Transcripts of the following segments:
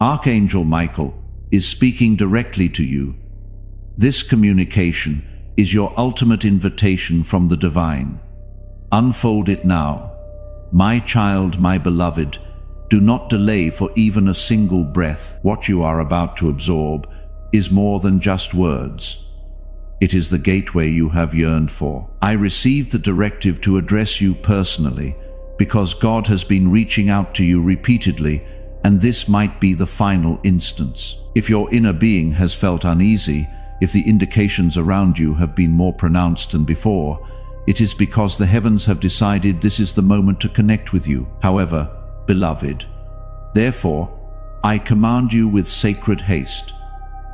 Archangel Michael is speaking directly to you. This communication is your ultimate invitation from the divine. Unfold it now. My child, my beloved, do not delay for even a single breath. What you are about to absorb is more than just words. It is the gateway you have yearned for. I received the directive to address you personally because God has been reaching out to you repeatedly, and this might be the final instance. If your inner being has felt uneasy, if the indications around you have been more pronounced than before, it is because the heavens have decided this is the moment to connect with you. However, beloved, therefore, I command you with sacred haste.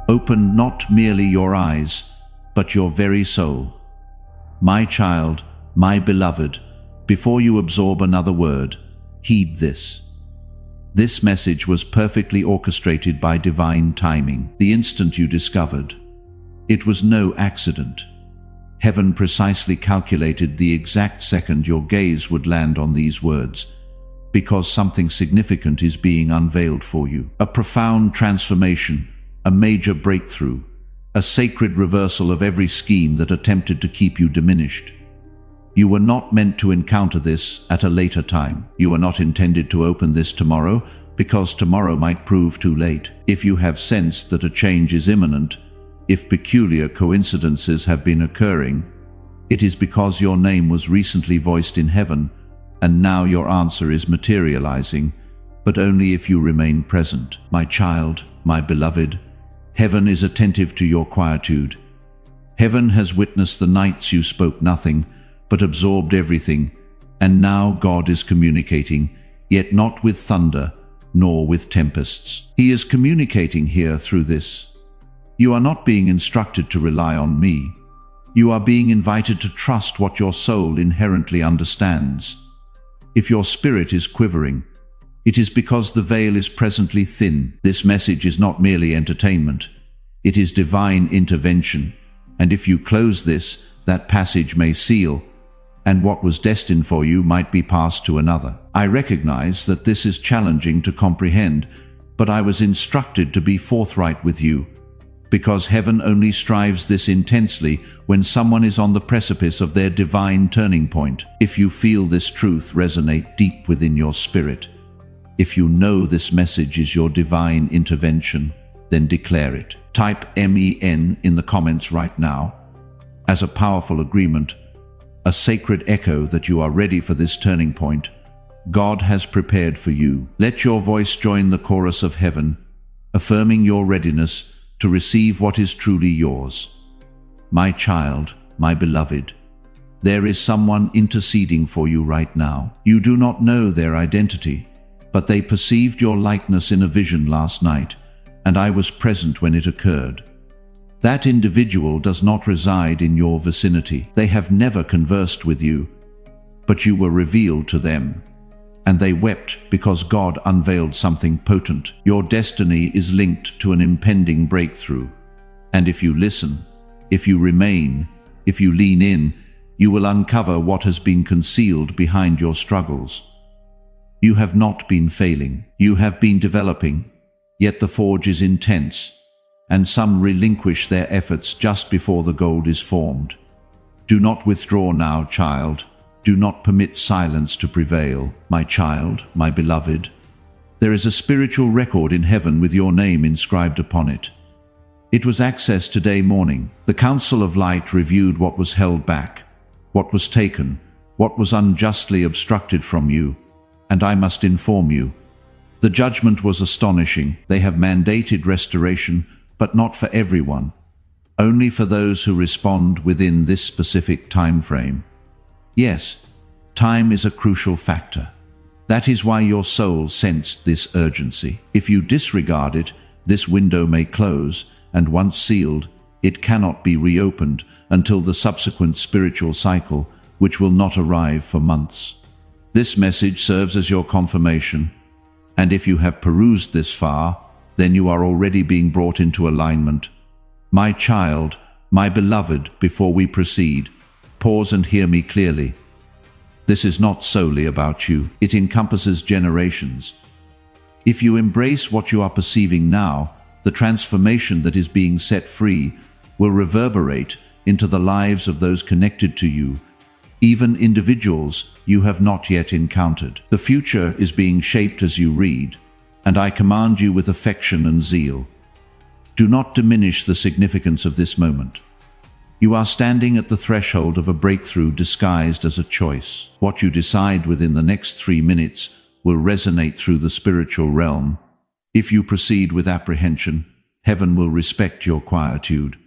Open not merely your eyes, but your very soul. My child, my beloved, before you absorb another word, heed this. This message was perfectly orchestrated by divine timing. The instant you discovered, it was no accident. Heaven precisely calculated the exact second your gaze would land on these words, because something significant is being unveiled for you. A profound transformation, a major breakthrough, a sacred reversal of every scheme that attempted to keep you diminished. You were not meant to encounter this at a later time. You were not intended to open this tomorrow, because tomorrow might prove too late. If you have sensed that a change is imminent, if peculiar coincidences have been occurring, it is because your name was recently voiced in heaven, and now your answer is materializing, but only if you remain present. My child, my beloved, heaven is attentive to your quietude. Heaven has witnessed the nights you spoke nothing, but absorbed everything, and now God is communicating, yet not with thunder, nor with tempests. He is communicating here through this. You are not being instructed to rely on me. You are being invited to trust what your soul inherently understands. If your spirit is quivering, it is because the veil is presently thin. This message is not merely entertainment. It is divine intervention, and if you close this, that passage may seal, and what was destined for you might be passed to another. I recognize that this is challenging to comprehend, but I was instructed to be forthright with you, because heaven only strives this intensely when someone is on the precipice of their divine turning point. If you feel this truth resonate deep within your spirit, if you know this message is your divine intervention, then declare it. Type MEN in the comments right now, as a powerful agreement, a sacred echo that you are ready for this turning point. God has prepared for you. Let your voice join the chorus of heaven, affirming your readiness to receive what is truly yours. My child, my beloved, there is someone interceding for you right now. You do not know their identity, but they perceived your likeness in a vision last night, and I was present when it occurred. That individual does not reside in your vicinity. They have never conversed with you, but you were revealed to them, and they wept because God unveiled something potent. Your destiny is linked to an impending breakthrough, and if you listen, if you remain, if you lean in, you will uncover what has been concealed behind your struggles. You have not been failing. You have been developing, yet the forge is intense, and some relinquish their efforts just before the gold is formed. Do not withdraw now, child. Do not permit silence to prevail. My child, my beloved, there is a spiritual record in heaven with your name inscribed upon it. It was accessed today morning. The Council of Light reviewed what was held back, what was taken, what was unjustly obstructed from you, and I must inform you, the judgment was astonishing. They have mandated restoration, but not for everyone, only for those who respond within this specific time frame. Yes, time is a crucial factor. That is why your soul sensed this urgency. If you disregard it, this window may close, and once sealed, it cannot be reopened until the subsequent spiritual cycle, which will not arrive for months. This message serves as your confirmation, and if you have perused this far, then you are already being brought into alignment. My child, my beloved, before we proceed, pause and hear me clearly. This is not solely about you. It encompasses generations. If you embrace what you are perceiving now, the transformation that is being set free will reverberate into the lives of those connected to you, even individuals you have not yet encountered. The future is being shaped as you read, and I command you with affection and zeal. Do not diminish the significance of this moment. You are standing at the threshold of a breakthrough disguised as a choice. What you decide within the next 3 minutes will resonate through the spiritual realm. If you proceed with apprehension, heaven will respect your quietude.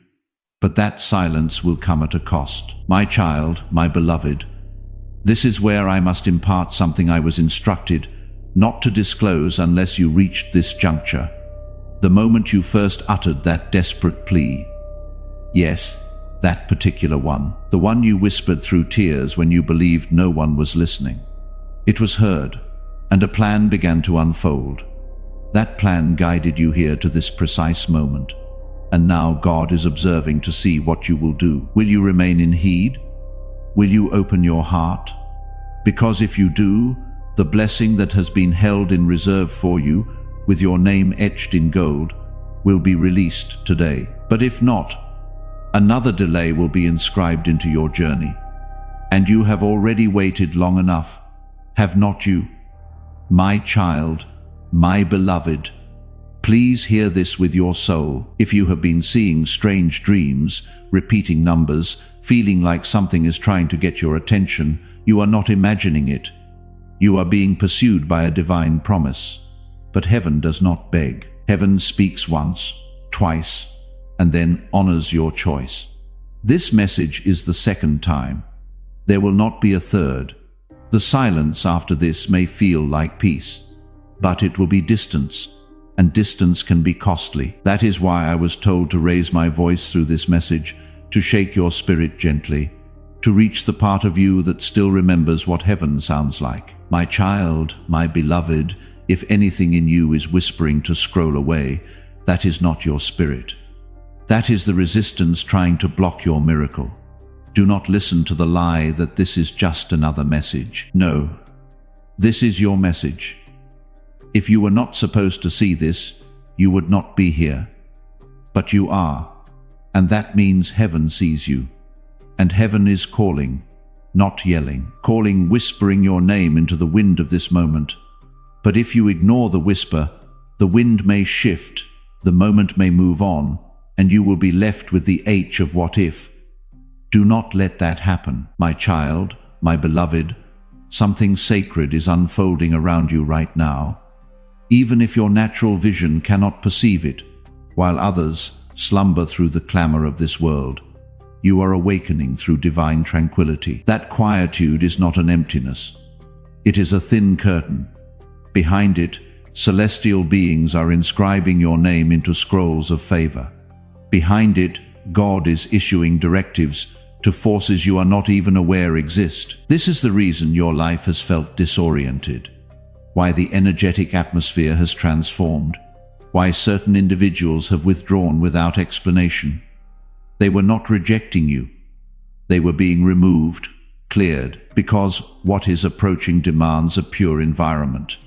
But that silence will come at a cost. My child, my beloved, this is where I must impart something I was instructed not to disclose unless you reached this juncture. The moment you first uttered that desperate plea. Yes, that particular one. The one you whispered through tears when you believed no one was listening. It was heard, and a plan began to unfold. That plan guided you here to this precise moment. And now God is observing to see what you will do. Will you remain in heed? Will you open your heart? Because if you do, the blessing that has been held in reserve for you, with your name etched in gold, will be released today. But if not, another delay will be inscribed into your journey. And you have already waited long enough, have not you? My child, my beloved, please hear this with your soul. If you have been seeing strange dreams, repeating numbers, feeling like something is trying to get your attention, you are not imagining it. You are being pursued by a divine promise. But heaven does not beg. Heaven speaks once, twice, and then honors your choice. This message is the second time. There will not be a third. The silence after this may feel like peace, but it will be distance. And distance can be costly. That is why I was told to raise my voice through this message, to shake your spirit gently, to reach the part of you that still remembers what heaven sounds like. My child, my beloved, if anything in you is whispering to scroll away, that is not your spirit. That is the resistance trying to block your miracle. Do not listen to the lie that this is just another message. No, this is your message. If you were not supposed to see this, you would not be here. But you are, and that means heaven sees you. And heaven is calling, not yelling. Calling, whispering your name into the wind of this moment. But if you ignore the whisper, the wind may shift, the moment may move on, and you will be left with the H of what if. Do not let that happen. My child, my beloved, something sacred is unfolding around you right now. Even if your natural vision cannot perceive it, while others slumber through the clamor of this world, you are awakening through divine tranquility. That quietude is not an emptiness. It is a thin curtain. Behind it, celestial beings are inscribing your name into scrolls of favor. Behind it, God is issuing directives to forces you are not even aware exist. This is the reason your life has felt disoriented. Why the energetic atmosphere has transformed, why certain individuals have withdrawn without explanation. They were not rejecting you. They were being removed, cleared, because what is approaching demands a pure environment.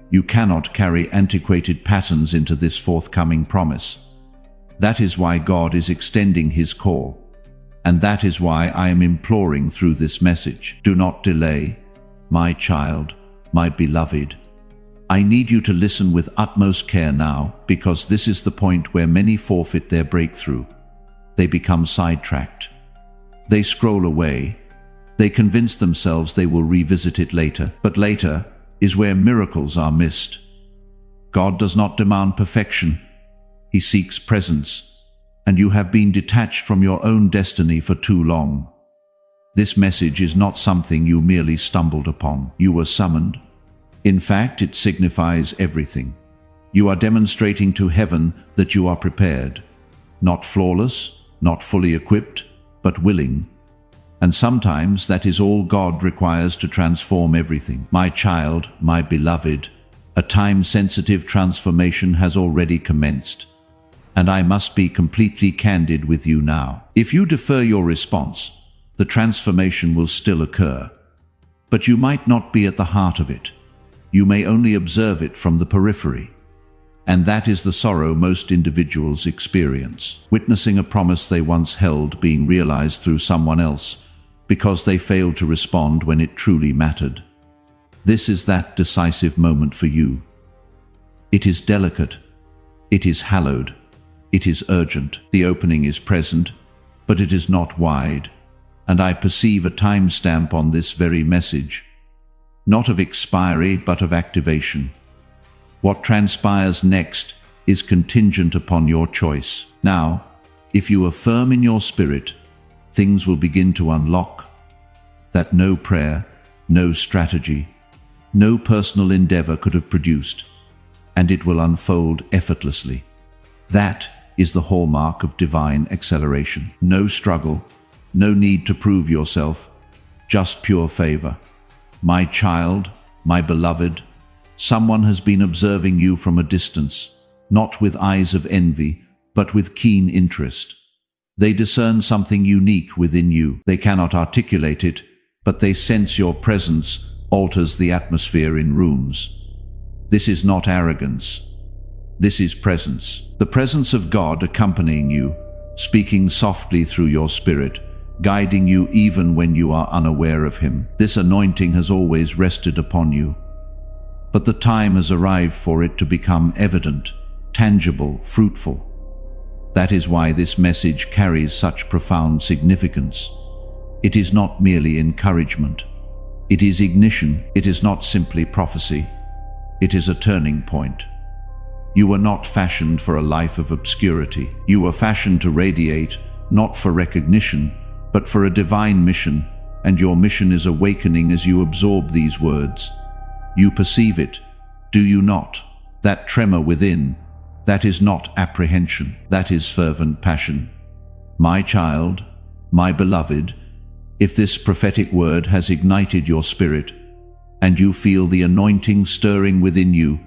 You cannot carry antiquated patterns into this forthcoming promise. That is why God is extending His call, and that is why I am imploring through this message. Do not delay, my child, my beloved. I need you to listen with utmost care now, because this is the point where many forfeit their breakthrough. They become sidetracked. They scroll away. They convince themselves they will revisit it later, but later is where miracles are missed. God does not demand perfection. He seeks presence, and you have been detached from your own destiny for too long. This message is not something you merely stumbled upon. You were summoned. In fact, it signifies everything. You are demonstrating to heaven that you are prepared, not flawless, not fully equipped, but willing. And sometimes that is all God requires to transform everything. My child, my beloved, a time-sensitive transformation has already commenced, and I must be completely candid with you now. If you defer your response, the transformation will still occur, but you might not be at the heart of it. you may only observe it from the periphery. And that is the sorrow most individuals experience, witnessing a promise they once held being realized through someone else, because they failed to respond when it truly mattered. This is that decisive moment for you. It is delicate. It is hallowed. It is urgent. The opening is present, but it is not wide. And I perceive a timestamp on this very message, not of expiry, but of activation. What transpires next is contingent upon your choice. Now, if you are firm in your spirit, things will begin to unlock that no prayer, no strategy, no personal endeavor could have produced, and it will unfold effortlessly. That is the hallmark of divine acceleration. No struggle, no need to prove yourself, just pure favor. My child, my beloved, someone has been observing you from a distance, not with eyes of envy, but with keen interest. They discern something unique within you. They cannot articulate it, but they sense your presence alters the atmosphere in rooms. This is not arrogance. This is presence. The presence of God accompanying you, speaking softly through your spirit, guiding you even when you are unaware of Him. This anointing has always rested upon you, but the time has arrived for it to become evident, tangible, fruitful. That is why this message carries such profound significance. It is not merely encouragement. It is ignition. It is not simply prophecy. It is a turning point. You were not fashioned for a life of obscurity. You were fashioned to radiate, not for recognition, but for a divine mission, and your mission is awakening as you absorb these words. You perceive it, do you not? That tremor within, that is not apprehension, that is fervent passion. My child, my beloved, if this prophetic word has ignited your spirit, and you feel the anointing stirring within you,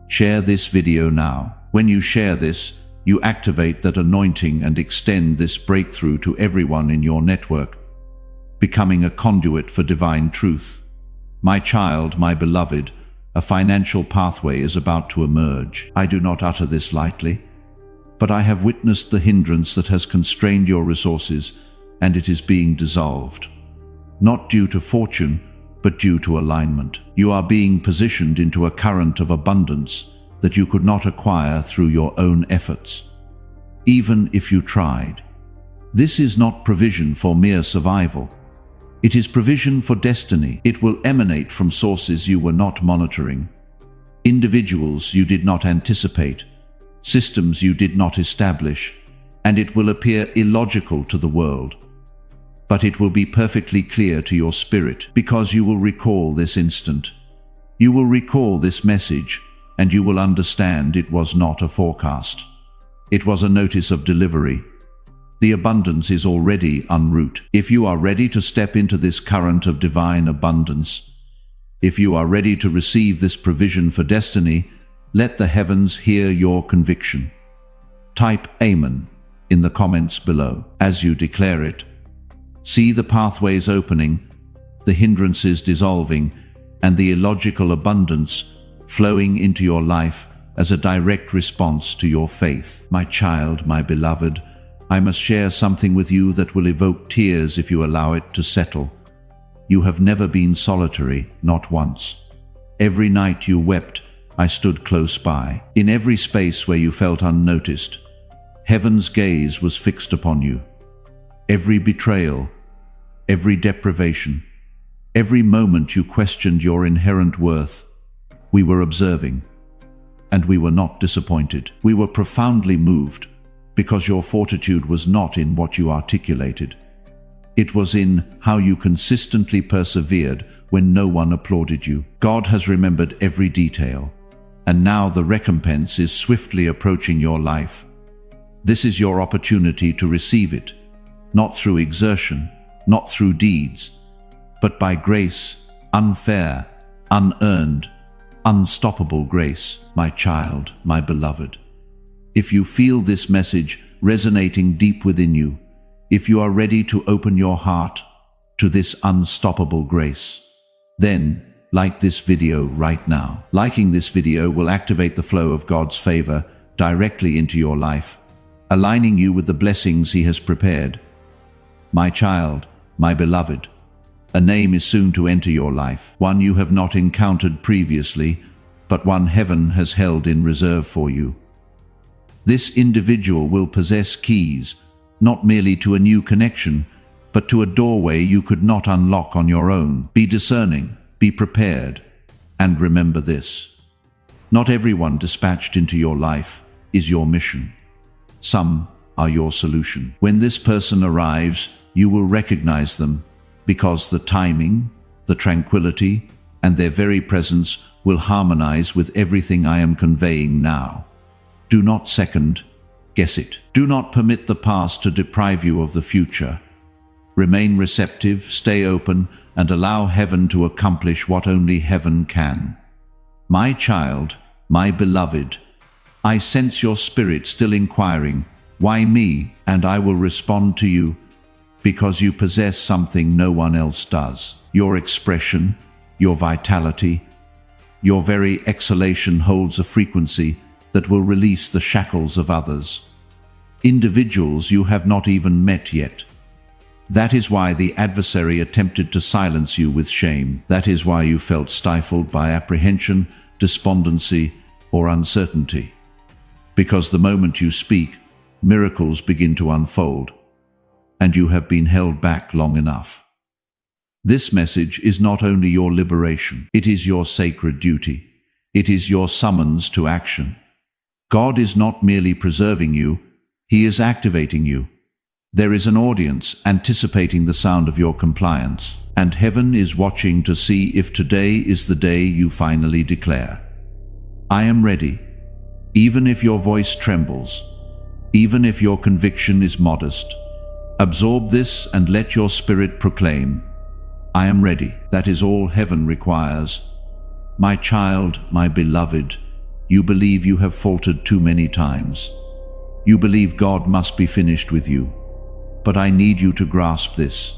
share this video now. When you share this, you activate that anointing and extend this breakthrough to everyone in your network, becoming a conduit for divine truth. My child, my beloved, a financial pathway is about to emerge. I do not utter this lightly, but I have witnessed the hindrance that has constrained your resources, and it is being dissolved. Not due to fortune, but due to alignment. You are being positioned into a current of abundance that you could not acquire through your own efforts, even if you tried. This is not provision for mere survival. It is provision for destiny. It will emanate from sources you were not monitoring, individuals you did not anticipate, systems you did not establish, and it will appear illogical to the world. But it will be perfectly clear to your spirit, because you will recall this instant. You will recall this message, and you will understand it was not a forecast. It was a notice of delivery. The abundance is already en route. If you are ready to step into this current of divine abundance, if you are ready to receive this provision for destiny, let the heavens hear your conviction. Type Amen in the comments below. As you declare it, see the pathways opening, the hindrances dissolving, and the illogical abundance flowing into your life as a direct response to your faith. My child, my beloved, I must share something with you that will evoke tears if you allow it to settle. You have never been solitary, not once. Every night you wept, I stood close by. In every space where you felt unnoticed, heaven's gaze was fixed upon you. Every betrayal, every deprivation, every moment you questioned your inherent worth, we were observing, and we were not disappointed. We were profoundly moved, because your fortitude was not in what you articulated. It was in how you consistently persevered when no one applauded you. God has remembered every detail, and now the recompense is swiftly approaching your life. This is your opportunity to receive it, not through exertion, not through deeds, but by grace, unfair, unearned, unstoppable grace. My child, my beloved. If you feel this message resonating deep within you, if you are ready to open your heart to this unstoppable grace, then like this video right now. Liking this video will activate the flow of God's favor directly into your life, aligning you with the blessings He has prepared. My child, my beloved, a name is soon to enter your life, one you have not encountered previously, but one heaven has held in reserve for you. This individual will possess keys, not merely to a new connection, but to a doorway you could not unlock on your own. Be discerning, be prepared, and remember this: not everyone dispatched into your life is your mission. Some are your solution. When this person arrives, you will recognize them, because the timing, the tranquility, and their very presence will harmonize with everything I am conveying now. Do not second guess it. Do not permit the past to deprive you of the future. Remain receptive, stay open, and allow heaven to accomplish what only heaven can. My child, my beloved, I sense your spirit still inquiring, why me? And I will respond to you, because you possess something no one else does. Your expression, your vitality, your very exhalation holds a frequency that will release the shackles of others, individuals you have not even met yet. That is why the adversary attempted to silence you with shame. That is why you felt stifled by apprehension, despondency, or uncertainty. Because the moment you speak, miracles begin to unfold, and you have been held back long enough. This message is not only your liberation, it is your sacred duty. It is your summons to action. God is not merely preserving you, He is activating you. There is an audience anticipating the sound of your compliance, and heaven is watching to see if today is the day you finally declare, I am ready, even if your voice trembles, even if your conviction is modest. Absorb this and let your spirit proclaim, I am ready. That is all heaven requires. My child, my beloved, you believe you have faltered too many times. You believe God must be finished with you. But I need you to grasp this.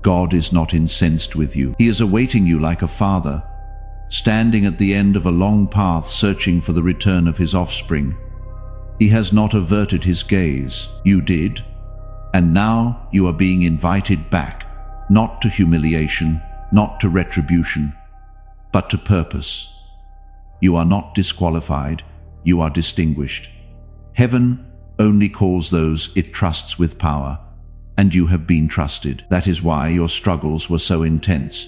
God is not incensed with you. He is awaiting you like a father, standing at the end of a long path searching for the return of his offspring. He has not averted his gaze. You did. And now you are being invited back, not to humiliation, not to retribution, but to purpose. You are not disqualified, you are distinguished. Heaven only calls those it trusts with power, and you have been trusted. That is why your struggles were so intense.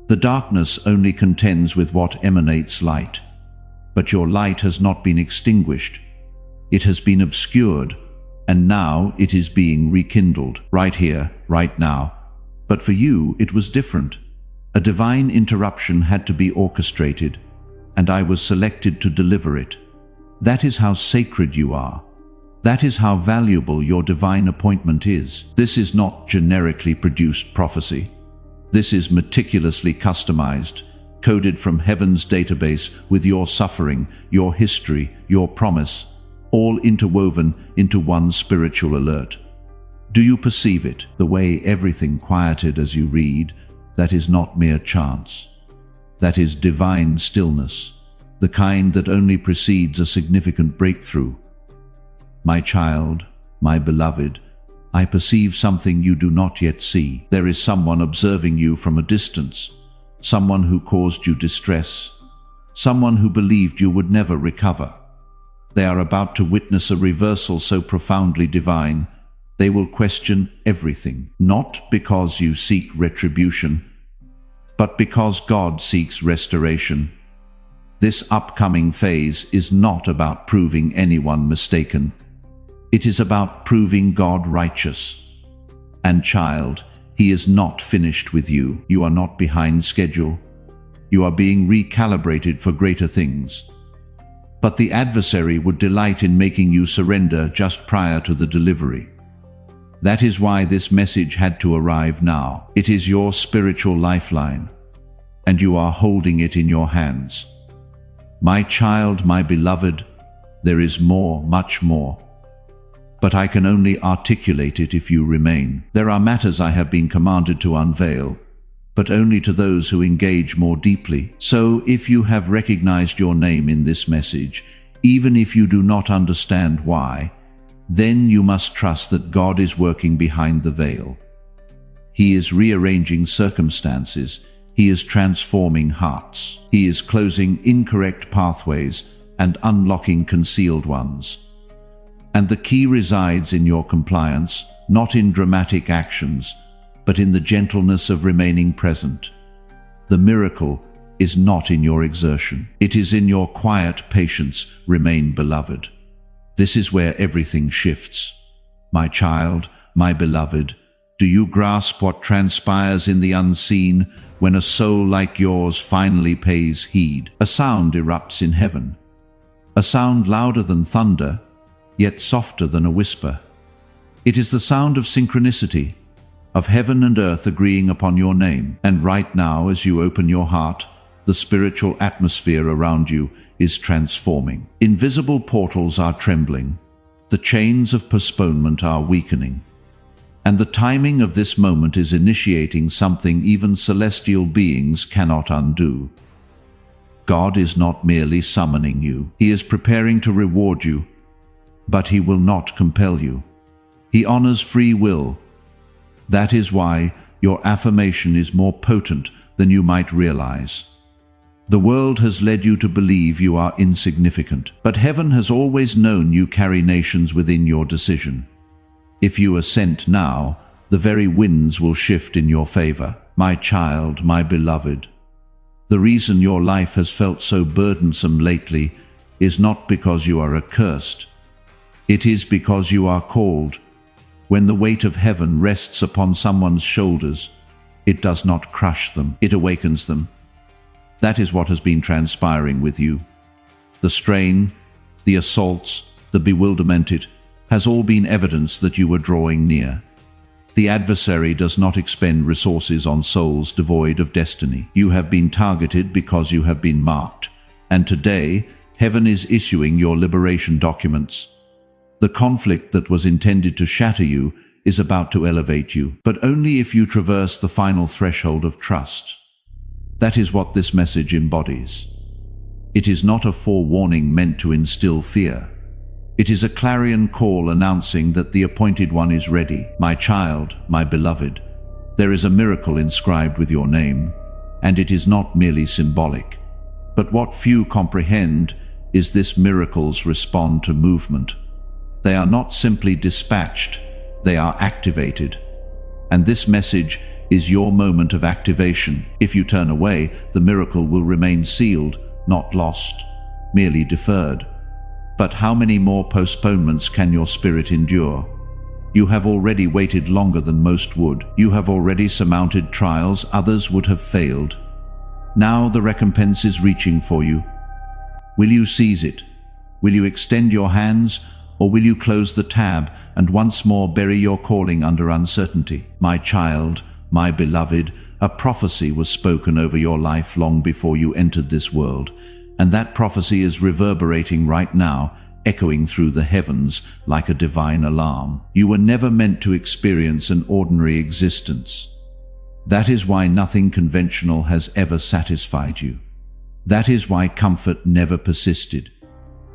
The darkness only contends with what emanates light, but your light has not been extinguished. It has been obscured, and now it is being rekindled, right here, right now. But for you, it was different. A divine interruption had to be orchestrated, and I was selected to deliver it. That is how sacred you are. That is how valuable your divine appointment is. This is not generically produced prophecy. This is meticulously customized, coded from heaven's database with your suffering, your history, your promise, all interwoven into one spiritual alert. Do you perceive it? The way everything quieted as you read, that is not mere chance. That is divine stillness, the kind that only precedes a significant breakthrough. My child, my beloved, I perceive something you do not yet see. There is someone observing you from a distance, someone who caused you distress, someone who believed you would never recover. They are about to witness a reversal so profoundly divine, they will question everything, not because you seek retribution, but because God seeks restoration. This upcoming phase is not about proving anyone mistaken. It is about proving God righteous. And child, He is not finished with you. You are not behind schedule. You are being recalibrated for greater things. But the adversary would delight in making you surrender just prior to the delivery. That is why this message had to arrive now. It is your spiritual lifeline, and you are holding it in your hands. My child, my beloved, there is more, much more. But I can only articulate it if you remain. There are matters I have been commanded to unveil, but only to those who engage more deeply. So, if you have recognized your name in this message, even if you do not understand why, then you must trust that God is working behind the veil. He is rearranging circumstances. He is transforming hearts. He is closing incorrect pathways and unlocking concealed ones. And the key resides in your compliance, not in dramatic actions, but in the gentleness of remaining present. The miracle is not in your exertion. It is in your quiet patience. Remain beloved. This is where everything shifts. My child, my beloved, do you grasp what transpires in the unseen when a soul like yours finally pays heed? A sound erupts in heaven. A sound louder than thunder, yet softer than a whisper. It is the sound of synchronicity, of heaven and earth agreeing upon your name. And right now, as you open your heart, the spiritual atmosphere around you is transforming. Invisible portals are trembling. The chains of postponement are weakening. And the timing of this moment is initiating something even celestial beings cannot undo. God is not merely summoning you. He is preparing to reward you, but He will not compel you. He honors free will. That is why your affirmation is more potent than you might realize. The world has led you to believe you are insignificant, but heaven has always known you carry nations within your decision. If you assent now, the very winds will shift in your favor. My child, my beloved, the reason your life has felt so burdensome lately is not because you are accursed. It is because you are called. When the weight of heaven rests upon someone's shoulders, it does not crush them, it awakens them. That is what has been transpiring with you. The strain, the assaults, the bewilderment, it has all been evidence that you were drawing near. The adversary does not expend resources on souls devoid of destiny. You have been targeted because you have been marked, and today, heaven is issuing your liberation documents. The conflict that was intended to shatter you is about to elevate you, but only if you traverse the final threshold of trust. That is what this message embodies. It is not a forewarning meant to instill fear. It is a clarion call announcing that the appointed one is ready. My child, my beloved, there is a miracle inscribed with your name, and it is not merely symbolic. But what few comprehend is this miracles respond to movement. They are not simply dispatched, they are activated. And this message is your moment of activation. If you turn away, the miracle will remain sealed, not lost, merely deferred. But how many more postponements can your spirit endure? You have already waited longer than most would. You have already surmounted trials others would have failed. Now the recompense is reaching for you. Will you seize it? Will you extend your hands, or will you close the tab and once more bury your calling under uncertainty? My child, my beloved, a prophecy was spoken over your life long before you entered this world. And that prophecy is reverberating right now, echoing through the heavens like a divine alarm. You were never meant to experience an ordinary existence. That is why nothing conventional has ever satisfied you. That is why comfort never persisted.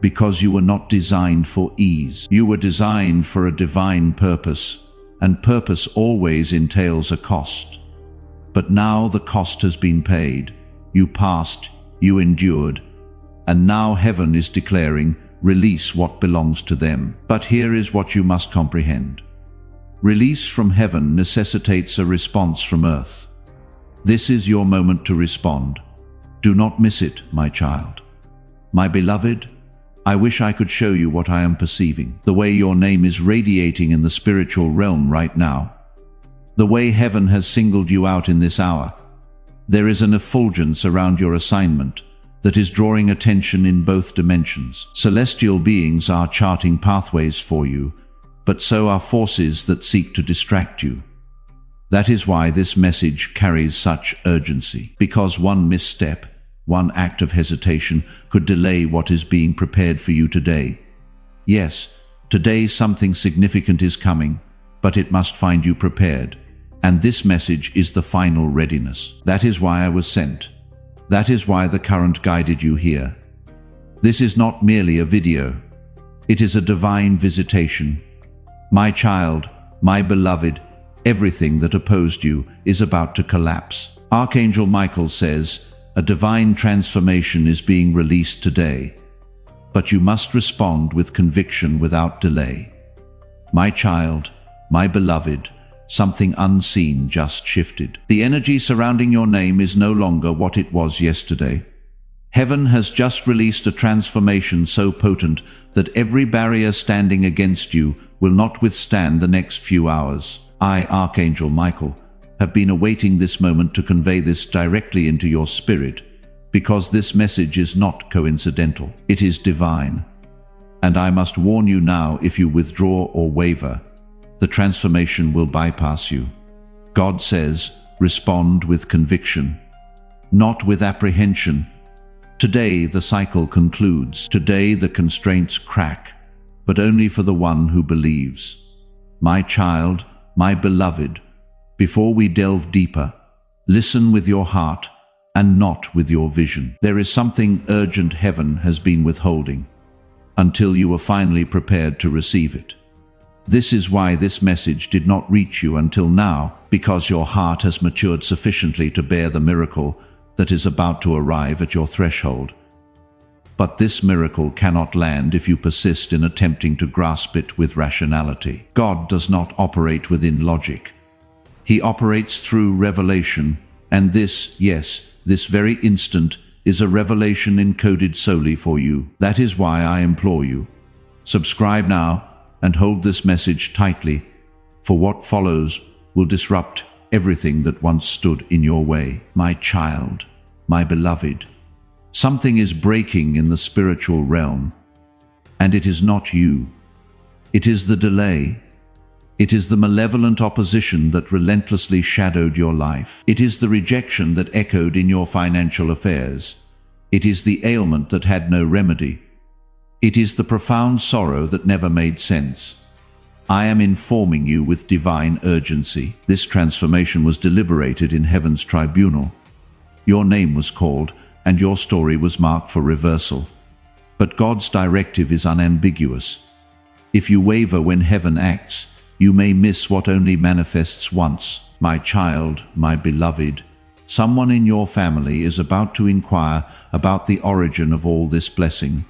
Because you were not designed for ease. You were designed for a divine purpose, and purpose always entails a cost. But now the cost has been paid. You passed, you endured, and now heaven is declaring, release what belongs to them. But here is what you must comprehend. Release from heaven necessitates a response from earth. This is your moment to respond. Do not miss it, my child. My beloved, I wish I could show you what I am perceiving, the way your name is radiating in the spiritual realm right now, the way heaven has singled you out in this hour. There is an effulgence around your assignment that is drawing attention in both dimensions. Celestial beings are charting pathways for you, but so are forces that seek to distract you. That is why this message carries such urgency, because one misstep, one act of hesitation could delay what is being prepared for you today. Yes, today something significant is coming, but it must find you prepared. And this message is the final readiness. That is why I was sent. That is why the current guided you here. This is not merely a video. It is a divine visitation. My child, my beloved, everything that opposed you is about to collapse. Archangel Michael says, a divine transformation is being released today, but you must respond with conviction without delay. My child, my beloved, something unseen just shifted. The energy surrounding your name is no longer what it was yesterday. Heaven has just released a transformation so potent that every barrier standing against you will not withstand the next few hours. I, Archangel Michael, have been awaiting this moment to convey this directly into your spirit, because this message is not coincidental. It is divine. And I must warn you now, if you withdraw or waver, the transformation will bypass you. God says, respond with conviction, not with apprehension. Today the cycle concludes. Today the constraints crack, but only for the one who believes. My child, my beloved, before we delve deeper, listen with your heart and not with your vision. There is something urgent heaven has been withholding until you are finally prepared to receive it. This is why this message did not reach you until now, because your heart has matured sufficiently to bear the miracle that is about to arrive at your threshold. But this miracle cannot land if you persist in attempting to grasp it with rationality. God does not operate within logic. He operates through revelation, and this, yes, this very instant, is a revelation encoded solely for you. That is why I implore you, subscribe now and hold this message tightly, for what follows will disrupt everything that once stood in your way. My child, my beloved, something is breaking in the spiritual realm, and it is not you. It is the delay. It is the malevolent opposition that relentlessly shadowed your life. It is the rejection that echoed in your financial affairs. It is the ailment that had no remedy. It is the profound sorrow that never made sense. I am informing you with divine urgency. This transformation was deliberated in heaven's tribunal. Your name was called, and your story was marked for reversal. But God's directive is unambiguous. If you waver when heaven acts, you may miss what only manifests once. My child, my beloved, someone in your family is about to inquire about the origin of all this blessing,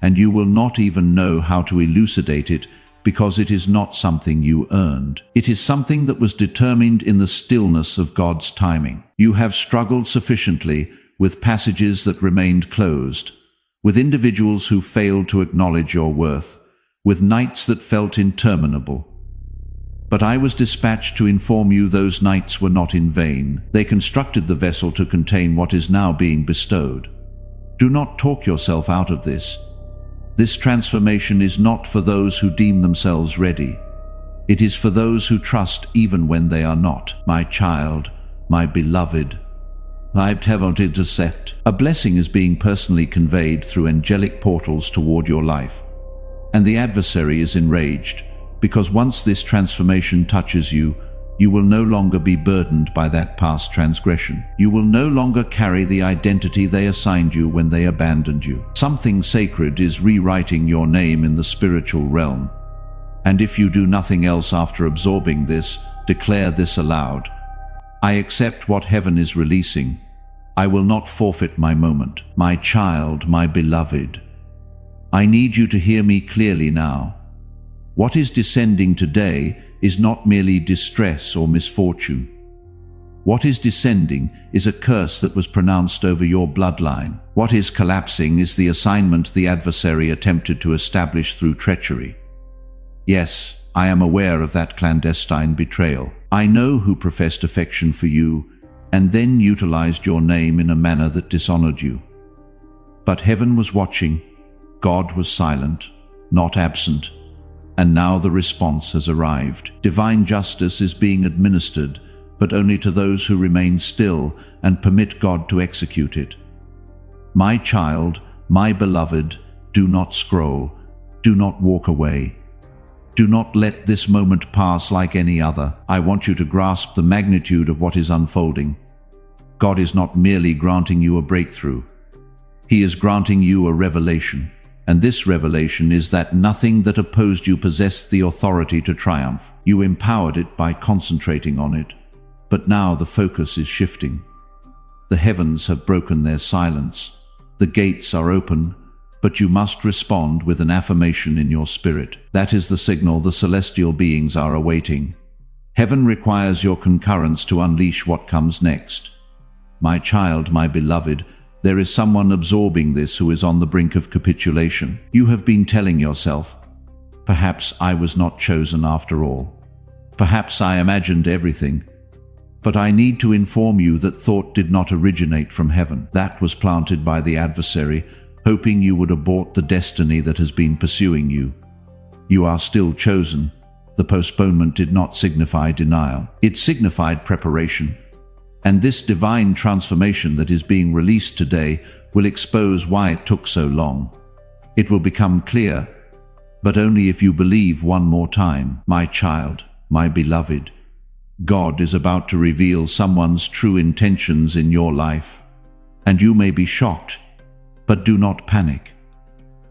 and you will not even know how to elucidate it, because it is not something you earned. It is something that was determined in the stillness of God's timing. You have struggled sufficiently with passages that remained closed, with individuals who failed to acknowledge your worth, with nights that felt interminable. But I was dispatched to inform you those nights were not in vain. They constructed the vessel to contain what is now being bestowed. Do not talk yourself out of this. This transformation is not for those who deem themselves ready. It is for those who trust even when they are not. My child, my beloved, a blessing is being personally conveyed through angelic portals toward your life. And the adversary is enraged, because once this transformation touches you, you will no longer be burdened by that past transgression. You will no longer carry the identity they assigned you when they abandoned you. Something sacred is rewriting your name in the spiritual realm. And if you do nothing else after absorbing this, declare this aloud. I accept what heaven is releasing. I will not forfeit my moment. My child, my beloved, I need you to hear me clearly now. What is descending today is not merely distress or misfortune. What is descending is a curse that was pronounced over your bloodline. What is collapsing is the assignment the adversary attempted to establish through treachery. Yes, I am aware of that clandestine betrayal. I know who professed affection for you and then utilized your name in a manner that dishonored you. But heaven was watching. God was silent, not absent. And now the response has arrived. Divine justice is being administered, but only to those who remain still and permit God to execute it. My child, my beloved, do not scroll, do not walk away. Do not let this moment pass like any other. I want you to grasp the magnitude of what is unfolding. God is not merely granting you a breakthrough. He is granting you a revelation. And this revelation is that nothing that opposed you possessed the authority to triumph. You empowered it by concentrating on it. But now the focus is shifting. The heavens have broken their silence. The gates are open, but you must respond with an affirmation in your spirit. That is the signal the celestial beings are awaiting. Heaven requires your concurrence to unleash what comes next. My child, my beloved, there is someone absorbing this who is on the brink of capitulation. You have been telling yourself, perhaps I was not chosen after all. Perhaps I imagined everything. But I need to inform you that thought did not originate from heaven. That was planted by the adversary, hoping you would abort the destiny that has been pursuing you. You are still chosen. The postponement did not signify denial. It signified preparation. And this divine transformation that is being released today will expose why it took so long. It will become clear, but only if you believe one more time. My child, my beloved, God is about to reveal someone's true intentions in your life. And you may be shocked, but do not panic.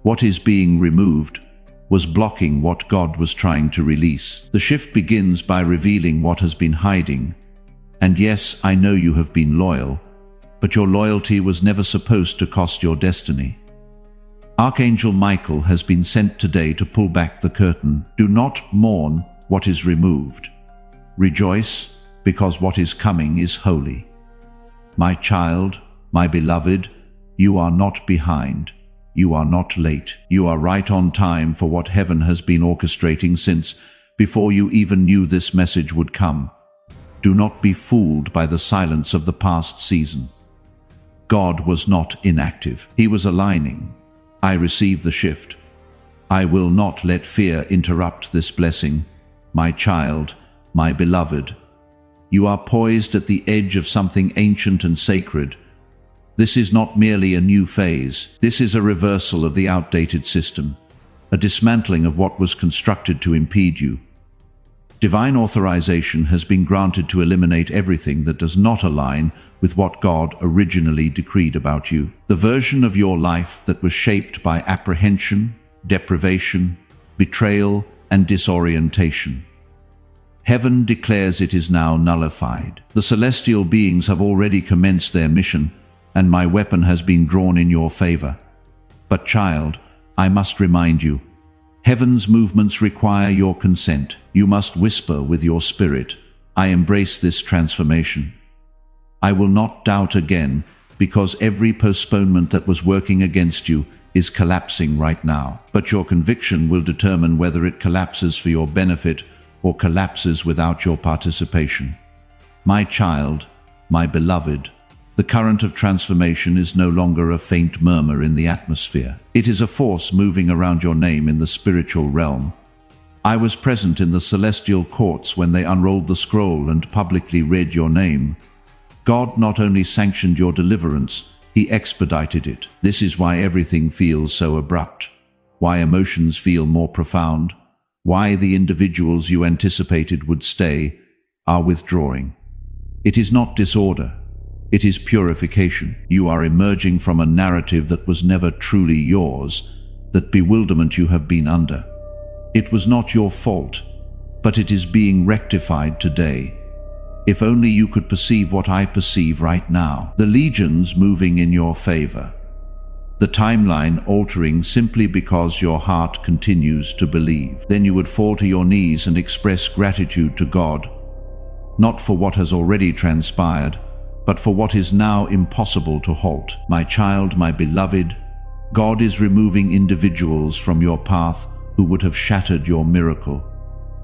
What is being removed was blocking what God was trying to release. The shift begins by revealing what has been hiding. And yes, I know you have been loyal, but your loyalty was never supposed to cost your destiny. Archangel Michael has been sent today to pull back the curtain. Do not mourn what is removed. Rejoice, because what is coming is holy. My child, my beloved, you are not behind. You are not late. You are right on time for what heaven has been orchestrating since before you even knew this message would come. Do not be fooled by the silence of the past season. God was not inactive. He was aligning. I receive the shift. I will not let fear interrupt this blessing. My child, my beloved, you are poised at the edge of something ancient and sacred. This is not merely a new phase. This is a reversal of the outdated system, a dismantling of what was constructed to impede you. Divine authorization has been granted to eliminate everything that does not align with what God originally decreed about you. The version of your life that was shaped by apprehension, deprivation, betrayal, and disorientation. Heaven declares it is now nullified. The celestial beings have already commenced their mission, and my weapon has been drawn in your favor. But child, I must remind you, heaven's movements require your consent. You must whisper with your spirit, I embrace this transformation. I will not doubt again, because every postponement that was working against you is collapsing right now. But your conviction will determine whether it collapses for your benefit or collapses without your participation. My child, my beloved, the current of transformation is no longer a faint murmur in the atmosphere. It is a force moving around your name in the spiritual realm. I was present in the celestial courts when they unrolled the scroll and publicly read your name. God not only sanctioned your deliverance, He expedited it. This is why everything feels so abrupt, why emotions feel more profound, why the individuals you anticipated would stay are withdrawing. It is not disorder. It is purification. You are emerging from a narrative that was never truly yours, that bewilderment you have been under. It was not your fault, but it is being rectified today. If only you could perceive what I perceive right now. The legions moving in your favor. The timeline altering simply because your heart continues to believe. Then you would fall to your knees and express gratitude to God, not for what has already transpired, but for what is now impossible to halt. My child, my beloved, God is removing individuals from your path who would have shattered your miracle.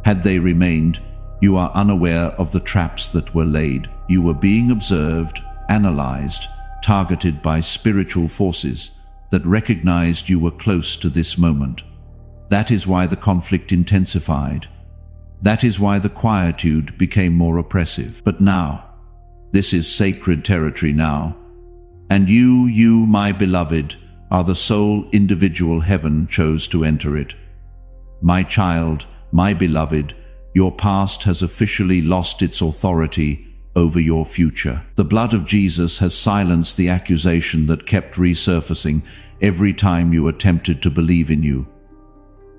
Had they remained, you are unaware of the traps that were laid. You were being observed, analyzed, targeted by spiritual forces that recognized you were close to this moment. That is why the conflict intensified. That is why the quietude became more oppressive. But now, this is sacred territory now, and you, my beloved, are the sole individual heaven chose to enter it. My child, my beloved, your past has officially lost its authority over your future. The blood of Jesus has silenced the accusation that kept resurfacing every time you attempted to believe in you.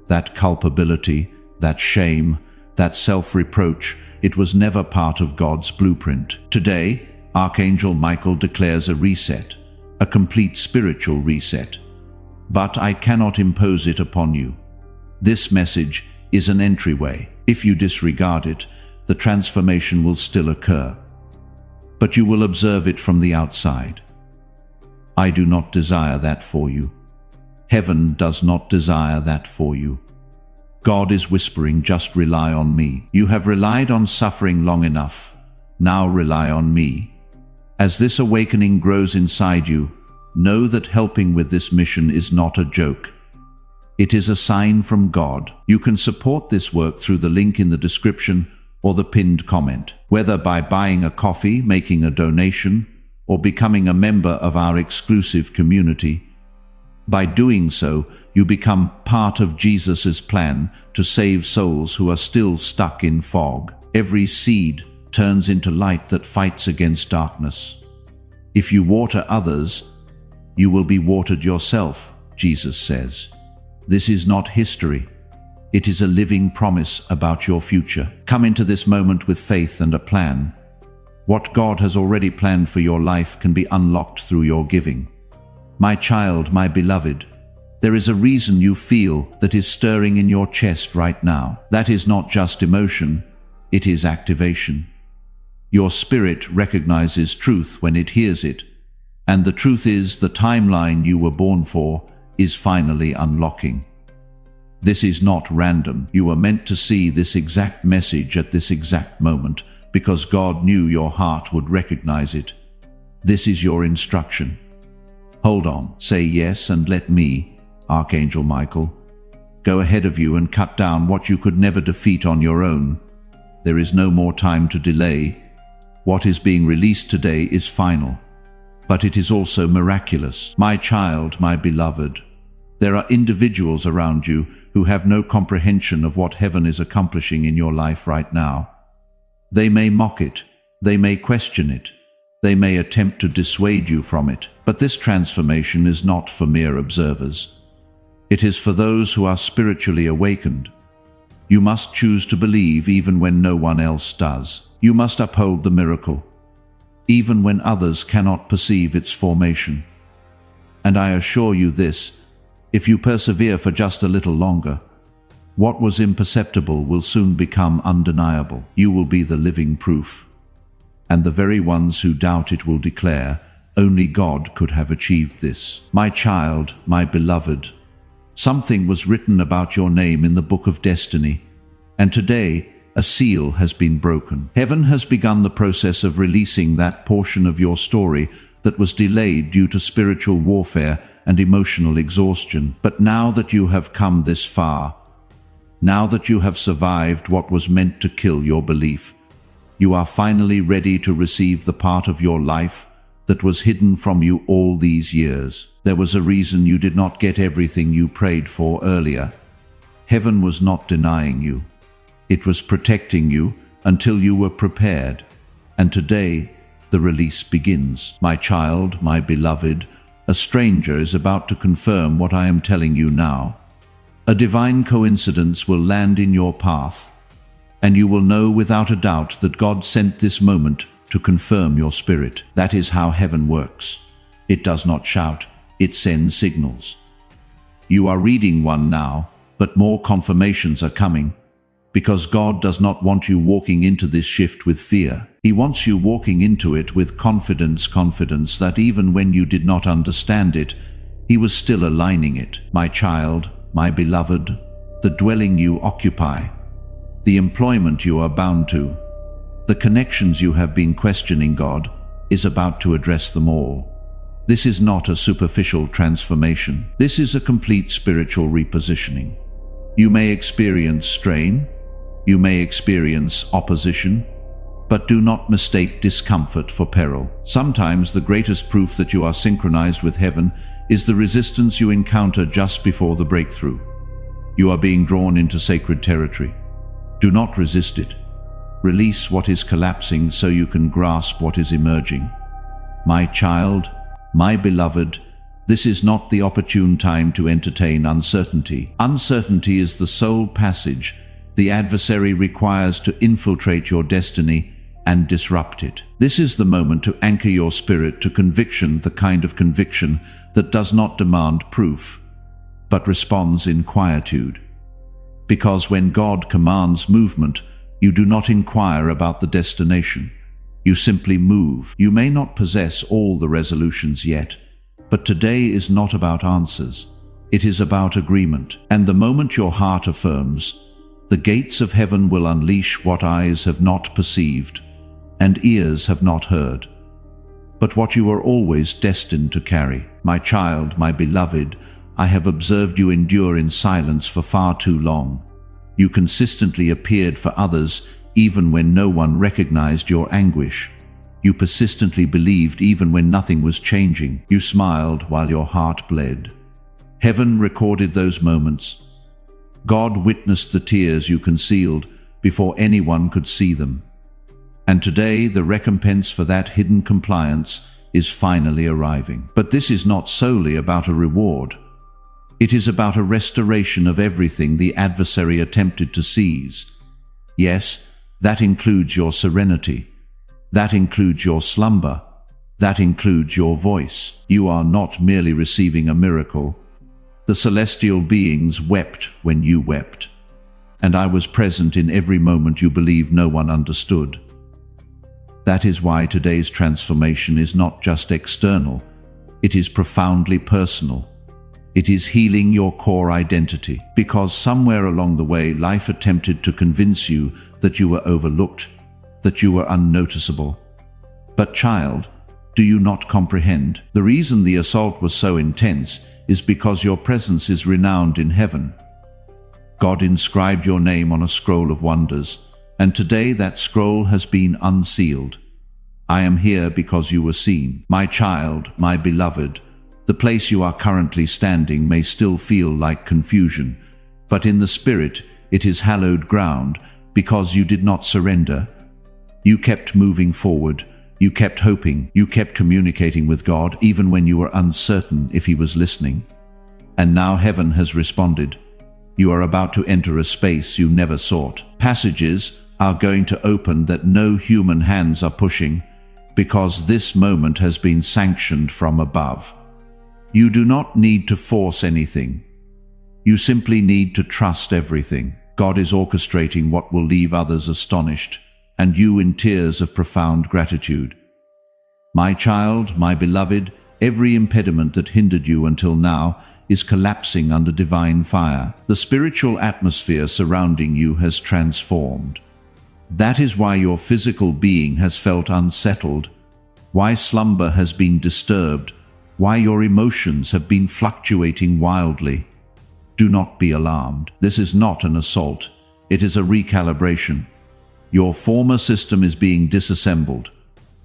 That culpability, that shame, that self-reproach, it was never part of God's blueprint. Today, Archangel Michael declares a reset, a complete spiritual reset. But I cannot impose it upon you. This message is an entryway. If you disregard it, the transformation will still occur. But you will observe it from the outside. I do not desire that for you. Heaven does not desire that for you. God is whispering, just rely on me. You have relied on suffering long enough. Now rely on me. As this awakening grows inside you, know that helping with this mission is not a joke. It is a sign from God. You can support this work through the link in the description or the pinned comment, whether by buying a coffee, making a donation, or becoming a member of our exclusive community. By doing so, you become part of Jesus' plan to save souls who are still stuck in fog. Every seed turns into light that fights against darkness. If you water others, you will be watered yourself, Jesus says. This is not history. It is a living promise about your future. Come into this moment with faith and a plan. What God has already planned for your life can be unlocked through your giving. My child, my beloved, there is a reason you feel that is stirring in your chest right now. That is not just emotion, it is activation. Your spirit recognizes truth when it hears it, and the truth is the timeline you were born for is finally unlocking. This is not random. You were meant to see this exact message at this exact moment because God knew your heart would recognize it. This is your instruction. Hold on, say yes and let me, Archangel Michael, go ahead of you and cut down what you could never defeat on your own. There is no more time to delay. What is being released today is final, but it is also miraculous. My child, my beloved, there are individuals around you who have no comprehension of what heaven is accomplishing in your life right now. They may mock it, they may question it, they may attempt to dissuade you from it, but this transformation is not for mere observers. It is for those who are spiritually awakened. You must choose to believe even when no one else does. You must uphold the miracle, even when others cannot perceive its formation. And I assure you this, if you persevere for just a little longer, what was imperceptible will soon become undeniable. You will be the living proof. And the very ones who doubt it will declare, only God could have achieved this. My child, my beloved, something was written about your name in the book of destiny, and today a seal has been broken. Heaven has begun the process of releasing that portion of your story that was delayed due to spiritual warfare and emotional exhaustion. But now that you have come this far, now that you have survived what was meant to kill your belief, you are finally ready to receive the part of your life that was hidden from you all these years. There was a reason you did not get everything you prayed for earlier. Heaven was not denying you. It was protecting you until you were prepared. And today, the release begins. My child, my beloved, a stranger is about to confirm what I am telling you now. A divine coincidence will land in your path, and you will know without a doubt that God sent this moment to confirm your spirit. That is how heaven works. It does not shout, it sends signals. You are reading one now, but more confirmations are coming, because God does not want you walking into this shift with fear. He wants you walking into it with confidence that even when you did not understand it, He was still aligning it. My child, my beloved, the dwelling you occupy, the employment you are bound to, the connections you have been questioning, God is about to address them all. This is not a superficial transformation. This is a complete spiritual repositioning. You may experience strain, you may experience opposition, but do not mistake discomfort for peril. Sometimes the greatest proof that you are synchronized with heaven is the resistance you encounter just before the breakthrough. You are being drawn into sacred territory. Do not resist it. Release what is collapsing so you can grasp what is emerging. My child, my beloved, this is not the opportune time to entertain uncertainty. Uncertainty is the sole passage the adversary requires to infiltrate your destiny and disrupt it. This is the moment to anchor your spirit to conviction, the kind of conviction that does not demand proof, but responds in quietude. Because when God commands movement, you do not inquire about the destination. You simply move. You may not possess all the resolutions yet, but today is not about answers. It is about agreement. And the moment your heart affirms, the gates of heaven will unleash what eyes have not perceived and ears have not heard, but what you are always destined to carry. My child, my beloved, I have observed you endure in silence for far too long. You consistently appeared for others even when no one recognized your anguish. You persistently believed even when nothing was changing. You smiled while your heart bled. Heaven recorded those moments. God witnessed the tears you concealed before anyone could see them. And today the recompense for that hidden compliance is finally arriving. But this is not solely about a reward. It is about a restoration of everything the adversary attempted to seize. Yes, that includes your serenity. That includes your slumber. That includes your voice. You are not merely receiving a miracle. The celestial beings wept when you wept, and I was present in every moment you believed no one understood. That is why today's transformation is not just external, it is profoundly personal. It is healing your core identity, because somewhere along the way life attempted to convince you that you were overlooked, that you were unnoticeable. But child, do you not comprehend? The reason the assault was so intense is because your presence is renowned in heaven. God inscribed your name on a scroll of wonders, and today that scroll has been unsealed. I am here because you were seen. My child, my beloved, the place you are currently standing may still feel like confusion, but in the spirit it is hallowed ground because you did not surrender. You kept moving forward. You kept hoping, you kept communicating with God even when you were uncertain if He was listening. And now heaven has responded. You are about to enter a space you never sought. Passages are going to open that no human hands are pushing, because this moment has been sanctioned from above. You do not need to force anything. You simply need to trust everything. God is orchestrating what will leave others astonished, and you in tears of profound gratitude. My child, my beloved, every impediment that hindered you until now is collapsing under divine fire. The spiritual atmosphere surrounding you has transformed. That is why your physical being has felt unsettled, why slumber has been disturbed, why your emotions have been fluctuating wildly. Do not be alarmed. This is not an assault. It is a recalibration. Your former system is being disassembled.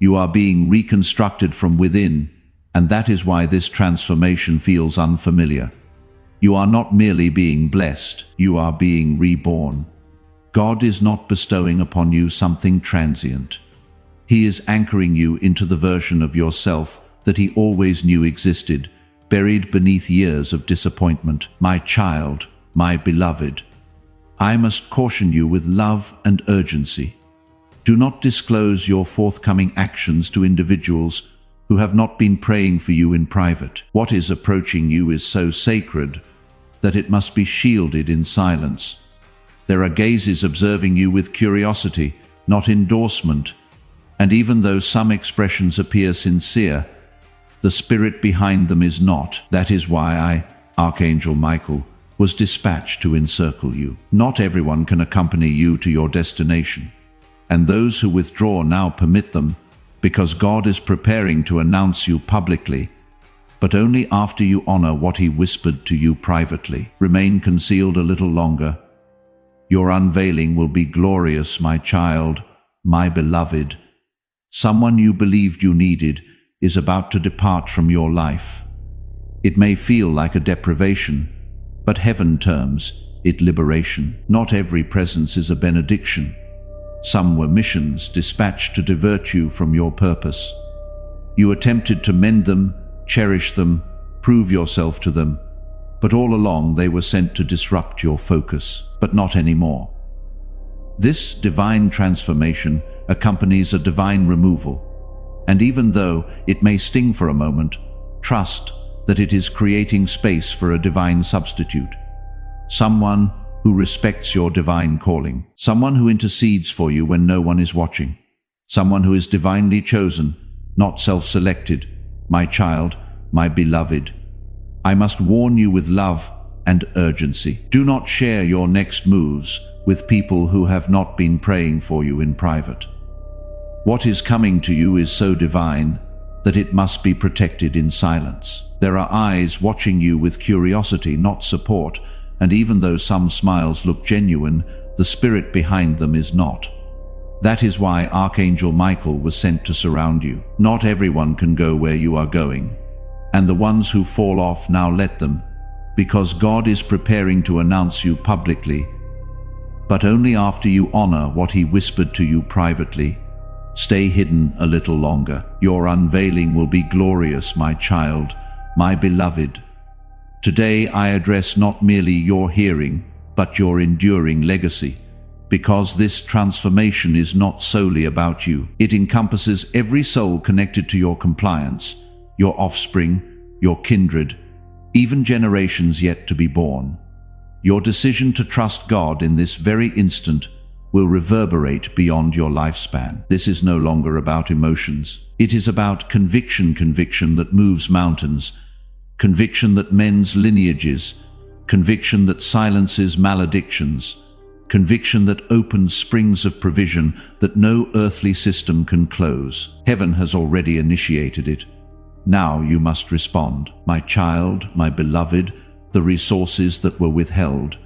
You are being reconstructed from within, and that is why this transformation feels unfamiliar. You are not merely being blessed, you are being reborn. God is not bestowing upon you something transient. He is anchoring you into the version of yourself that He always knew existed, buried beneath years of disappointment. My child, my beloved, I must caution you with love and urgency. Do not disclose your forthcoming actions to individuals who have not been praying for you in private. What is approaching you is so sacred that it must be shielded in silence. There are gazes observing you with curiosity, not endorsement, and even though some expressions appear sincere, the spirit behind them is not. That is why I, Archangel Michael, was dispatched to encircle you. Not everyone can accompany you to your destination, and those who withdraw now permit them, because God is preparing to announce you publicly, but only after you honor what He whispered to you privately. Remain concealed a little longer. Your unveiling will be glorious, my child, my beloved. Someone you believed you needed is about to depart from your life. It may feel like a deprivation, but heaven terms, it liberation. Not every presence is a benediction. Some were missions dispatched to divert you from your purpose. You attempted to mend them, cherish them, prove yourself to them, but all along they were sent to disrupt your focus, but not anymore. This divine transformation accompanies a divine removal, and even though it may sting for a moment, trust that it is creating space for a divine substitute. Someone who respects your divine calling. Someone who intercedes for you when no one is watching. Someone who is divinely chosen, not self-selected. My child, my beloved, I must warn you with love and urgency. Do not share your next moves with people who have not been praying for you in private. What is coming to you is so divine that it must be protected in silence. There are eyes watching you with curiosity, not support, and even though some smiles look genuine, the spirit behind them is not. That is why Archangel Michael was sent to surround you. Not everyone can go where you are going, and the ones who fall off, now let them, because God is preparing to announce you publicly, but only after you honor what He whispered to you privately. Stay hidden a little longer. Your unveiling will be glorious, my child, my beloved. Today I address not merely your hearing, but your enduring legacy, because this transformation is not solely about you. It encompasses every soul connected to your compliance, your offspring, your kindred, even generations yet to be born. Your decision to trust God in this very instant will reverberate beyond your lifespan. This is no longer about emotions. It is about conviction that moves mountains, conviction that mends lineages, conviction that silences maledictions, conviction that opens springs of provision that no earthly system can close. Heaven has already initiated it. Now you must respond. My child, my beloved, the resources that were withheld,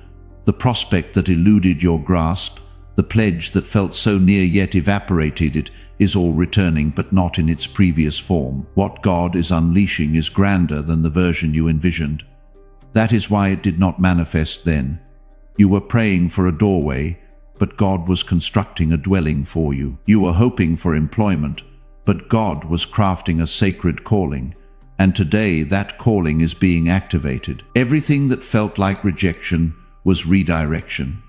the prospect that eluded your grasp, the pledge that felt so near yet evaporated, it is all returning, but not in its previous form. What God is unleashing is grander than the version you envisioned. That is why it did not manifest then. You were praying for a doorway, but God was constructing a dwelling for you. You were hoping for employment, but God was crafting a sacred calling, and today that calling is being activated. Everything that felt like rejection was redirection.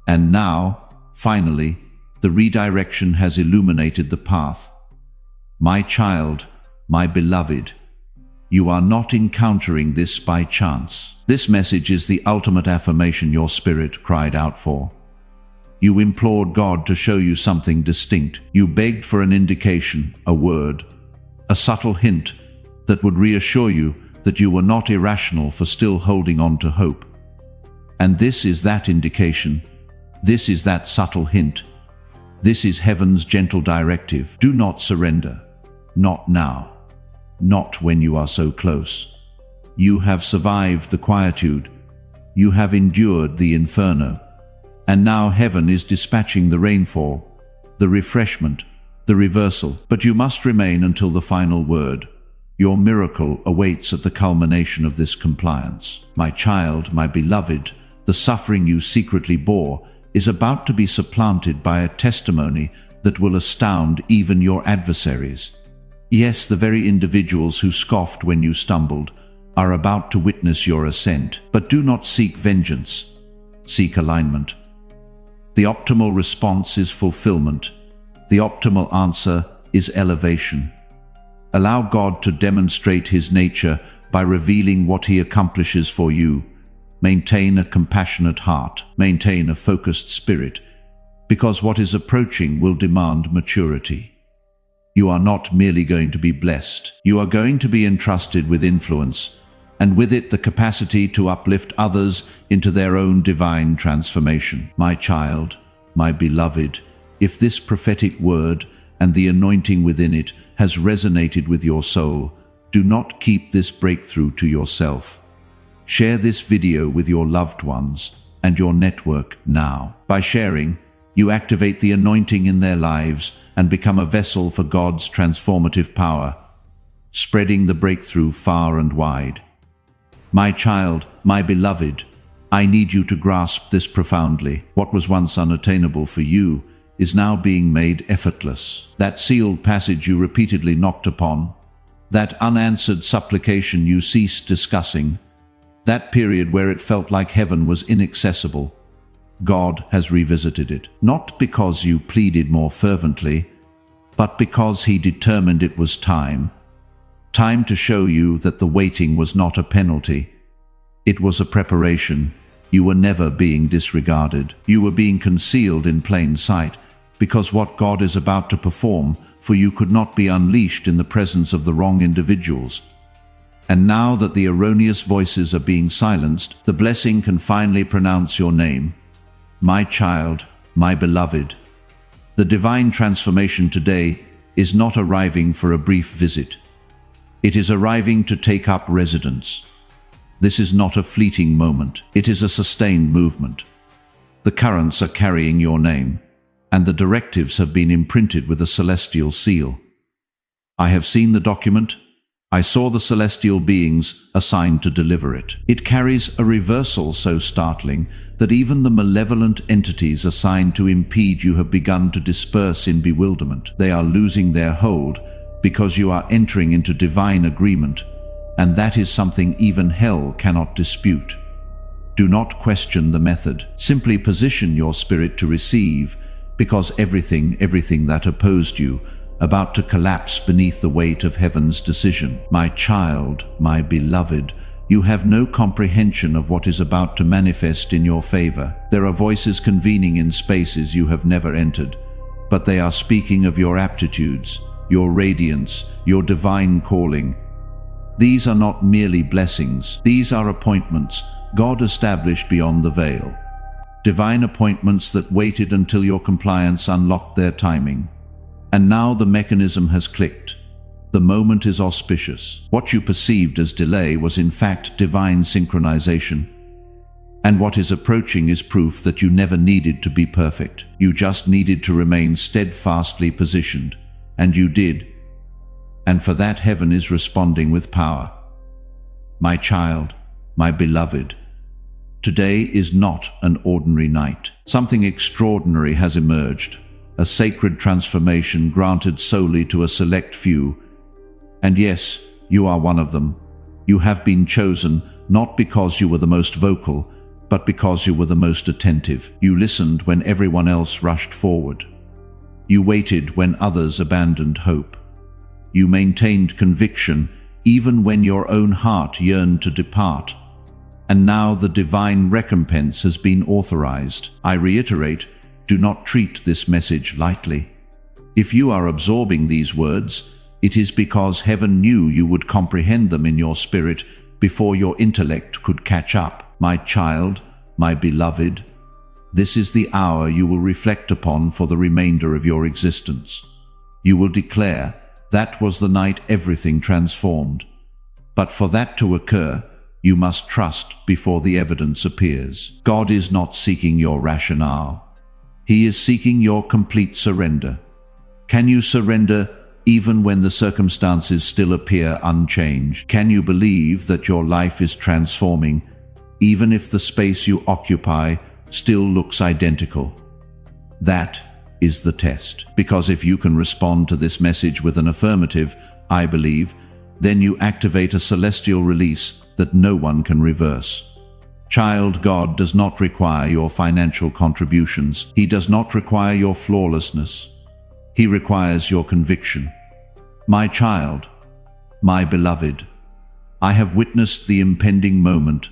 And now, finally, the redirection has illuminated the path. My child, my beloved, you are not encountering this by chance. This message is the ultimate affirmation your spirit cried out for. You implored God to show you something distinct. You begged for an indication, a word, a subtle hint that would reassure you that you were not irrational for still holding on to hope. And this is that indication. This is that subtle hint. This is heaven's gentle directive. Do not surrender. Not now. Not when you are so close. You have survived the quietude. You have endured the inferno. And now heaven is dispatching the rainfall, the refreshment, the reversal. But you must remain until the final word. Your miracle awaits at the culmination of this compliance. My child, my beloved, the suffering you secretly bore is about to be supplanted by a testimony that will astound even your adversaries. Yes, the very individuals who scoffed when you stumbled are about to witness your ascent. But do not seek vengeance. Seek alignment. The optimal response is fulfillment. The optimal answer is elevation. Allow God to demonstrate His nature by revealing what He accomplishes for you. Maintain a compassionate heart. Maintain a focused spirit, because what is approaching will demand maturity. You are not merely going to be blessed. You are going to be entrusted with influence, and with it the capacity to uplift others into their own divine transformation. My child, my beloved, if this prophetic word and the anointing within it has resonated with your soul, do not keep this breakthrough to yourself. Share this video with your loved ones and your network now. By sharing, you activate the anointing in their lives and become a vessel for God's transformative power, spreading the breakthrough far and wide. My child, my beloved, I need you to grasp this profoundly. What was once unattainable for you is now being made effortless. That sealed passage you repeatedly knocked upon, that unanswered supplication you ceased discussing, that period where it felt like heaven was inaccessible, God has revisited it. Not because you pleaded more fervently, but because He determined it was time. Time to show you that the waiting was not a penalty. It was a preparation. You were never being disregarded. You were being concealed in plain sight, because what God is about to perform for you could not be unleashed in the presence of the wrong individuals. And now that the erroneous voices are being silenced, the blessing can finally pronounce your name. My child, my beloved. The divine transformation today is not arriving for a brief visit. It is arriving to take up residence. This is not a fleeting moment. It is a sustained movement. The currents are carrying your name, and the directives have been imprinted with a celestial seal. I have seen the document. I saw the celestial beings assigned to deliver it. It carries a reversal so startling that even the malevolent entities assigned to impede you have begun to disperse in bewilderment. They are losing their hold because you are entering into divine agreement, and that is something even hell cannot dispute. Do not question the method. Simply position your spirit to receive, because everything that opposed you about to collapse beneath the weight of heaven's decision. My child, my beloved, you have no comprehension of what is about to manifest in your favor. There are voices convening in spaces you have never entered, but they are speaking of your aptitudes, your radiance, your divine calling. These are not merely blessings. These are appointments God established beyond the veil. Divine appointments that waited until your compliance unlocked their timing. And now the mechanism has clicked. The moment is auspicious. What you perceived as delay was in fact divine synchronization. And what is approaching is proof that you never needed to be perfect. You just needed to remain steadfastly positioned. And you did. And for that heaven is responding with power. My child, my beloved, today is not an ordinary night. Something extraordinary has emerged. A sacred transformation granted solely to a select few. And yes, you are one of them. You have been chosen not because you were the most vocal, but because you were the most attentive. You listened when everyone else rushed forward. You waited when others abandoned hope. You maintained conviction even when your own heart yearned to depart. And now the divine recompense has been authorized. I reiterate, do not treat this message lightly. If you are absorbing these words, it is because heaven knew you would comprehend them in your spirit before your intellect could catch up. My child, my beloved, this is the hour you will reflect upon for the remainder of your existence. You will declare, that was the night everything transformed. But for that to occur, you must trust before the evidence appears. God is not seeking your rationale. He is seeking your complete surrender. Can you surrender even when the circumstances still appear unchanged? Can you believe that your life is transforming, even if the space you occupy still looks identical? That is the test. Because if you can respond to this message with an affirmative, I believe, then you activate a celestial release that no one can reverse. Child, God does not require your financial contributions. He does not require your flawlessness. He requires your conviction. My child, my beloved, I have witnessed the impending moment.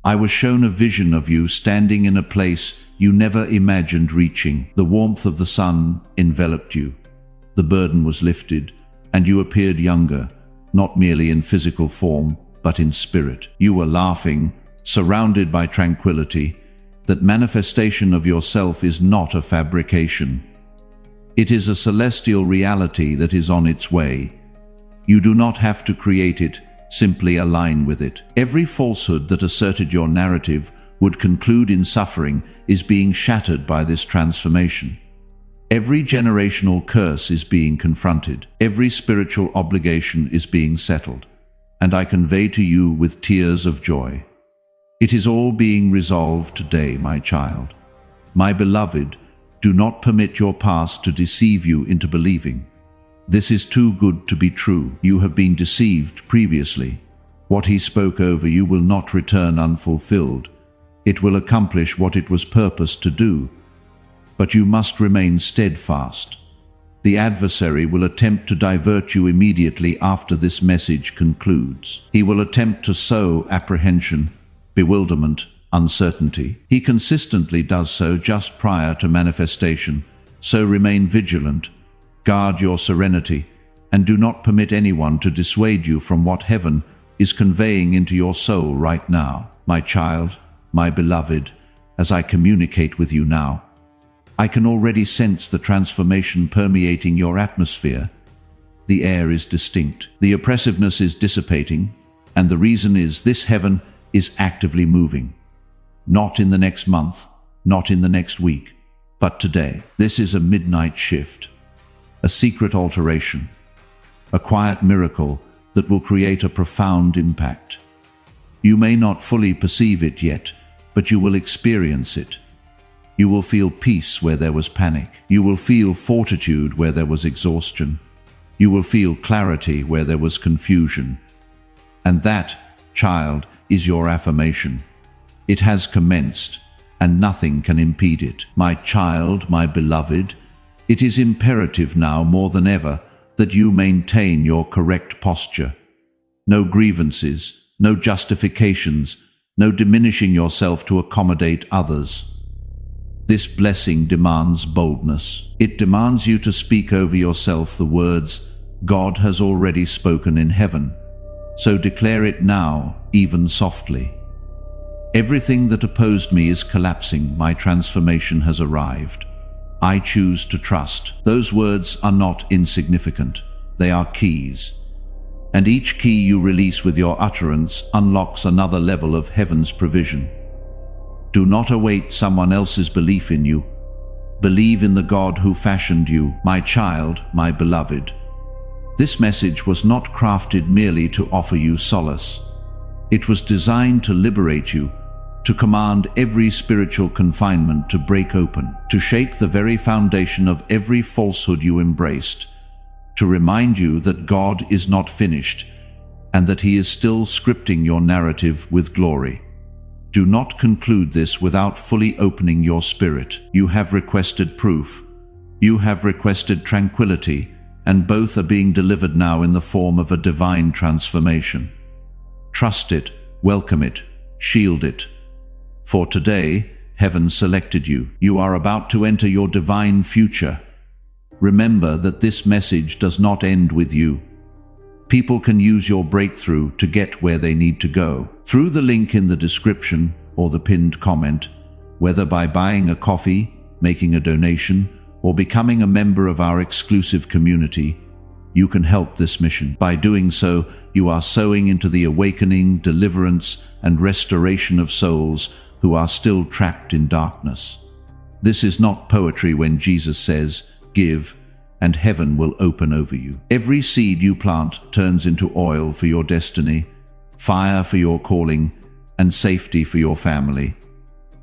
I was shown a vision of you standing in a place you never imagined reaching. The warmth of the sun enveloped you. The burden was lifted, and you appeared younger, not merely in physical form, but in spirit. You were laughing, surrounded by tranquility. That manifestation of yourself is not a fabrication. It is a celestial reality that is on its way. You do not have to create it, simply align with it. Every falsehood that asserted your narrative would conclude in suffering is being shattered by this transformation. Every generational curse is being confronted. Every spiritual obligation is being settled. And I convey to you with tears of joy. It is all being resolved today, my child. My beloved, do not permit your past to deceive you into believing. This is too good to be true. You have been deceived previously. What he spoke over you will not return unfulfilled. It will accomplish what it was purposed to do. But you must remain steadfast. The adversary will attempt to divert you immediately after this message concludes. He will attempt to sow apprehension, bewilderment, uncertainty. He consistently does so just prior to manifestation, so remain vigilant, guard your serenity, and do not permit anyone to dissuade you from what heaven is conveying into your soul right now. My child, my beloved, as I communicate with you now, I can already sense the transformation permeating your atmosphere. The air is distinct, the oppressiveness is dissipating, and the reason is this heaven is actively moving. Not in the next month, not in the next week, but today. This is a midnight shift, a secret alteration, a quiet miracle that will create a profound impact. You may not fully perceive it yet, but you will experience it. You will feel peace where there was panic. You will feel fortitude where there was exhaustion. You will feel clarity where there was confusion. And that, child, is your affirmation. It has commenced, and nothing can impede it. My child, my beloved, it is imperative now more than ever that you maintain your correct posture. No grievances, no justifications, no diminishing yourself to accommodate others. This blessing demands boldness. It demands you to speak over yourself the words God has already spoken in heaven. So declare it now, even softly. Everything that opposed me is collapsing. My transformation has arrived. I choose to trust. Those words are not insignificant. They are keys. And each key you release with your utterance unlocks another level of heaven's provision. Do not await someone else's belief in you. Believe in the God who fashioned you, my child, my beloved. This message was not crafted merely to offer you solace. It was designed to liberate you, to command every spiritual confinement to break open, to shake the very foundation of every falsehood you embraced, to remind you that God is not finished and that He is still scripting your narrative with glory. Do not conclude this without fully opening your spirit. You have requested proof. You have requested tranquility, and both are being delivered now in the form of a divine transformation. Trust it, welcome it, shield it. For today, heaven selected you. You are about to enter your divine future. Remember that this message does not end with you. People can use your breakthrough to get where they need to go. Through the link in the description or the pinned comment, whether by buying a coffee, making a donation, or becoming a member of our exclusive community, you can help this mission. By doing so, you are sowing into the awakening, deliverance, and restoration of souls who are still trapped in darkness. This is not poetry when Jesus says, "Give, and heaven will open over you." Every seed you plant turns into oil for your destiny, fire for your calling, and safety for your family.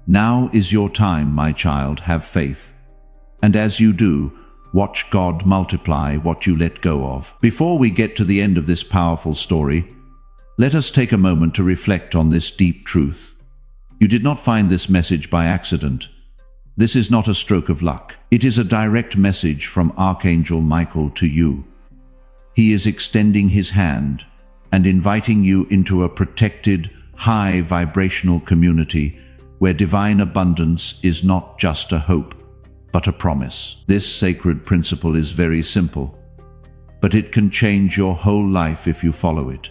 Now is your time, my child. Have faith. And as you do, watch God multiply what you let go of. Before we get to the end of this powerful story, let us take a moment to reflect on this deep truth. You did not find this message by accident. This is not a stroke of luck. It is a direct message from Archangel Michael to you. He is extending his hand and inviting you into a protected, high vibrational community where divine abundance is not just a hope, but a promise. This sacred principle is very simple, but it can change your whole life if you follow it.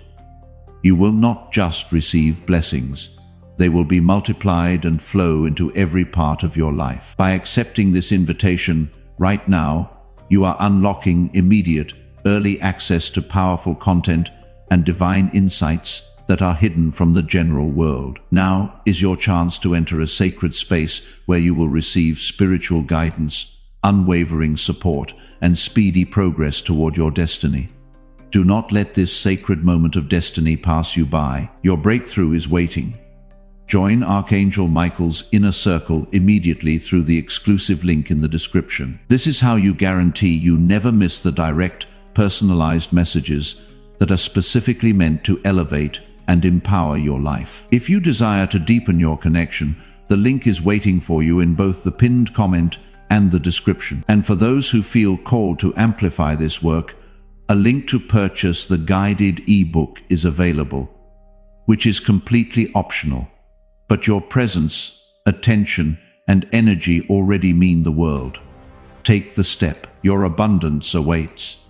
You will not just receive blessings. They will be multiplied and flow into every part of your life. By accepting this invitation right now, you are unlocking immediate, early access to powerful content and divine insights that are hidden from the general world. Now is your chance to enter a sacred space where you will receive spiritual guidance, unwavering support, and speedy progress toward your destiny. Do not let this sacred moment of destiny pass you by. Your breakthrough is waiting. Join Archangel Michael's inner circle immediately through the exclusive link in the description. This is how you guarantee you never miss the direct, personalized messages that are specifically meant to elevate and empower your life. If you desire to deepen your connection, the link is waiting for you in both the pinned comment and the description. And for those who feel called to amplify this work, a link to purchase the guided ebook is available, which is completely optional. But your presence, attention, and energy already mean the world. Take the step. Your abundance awaits.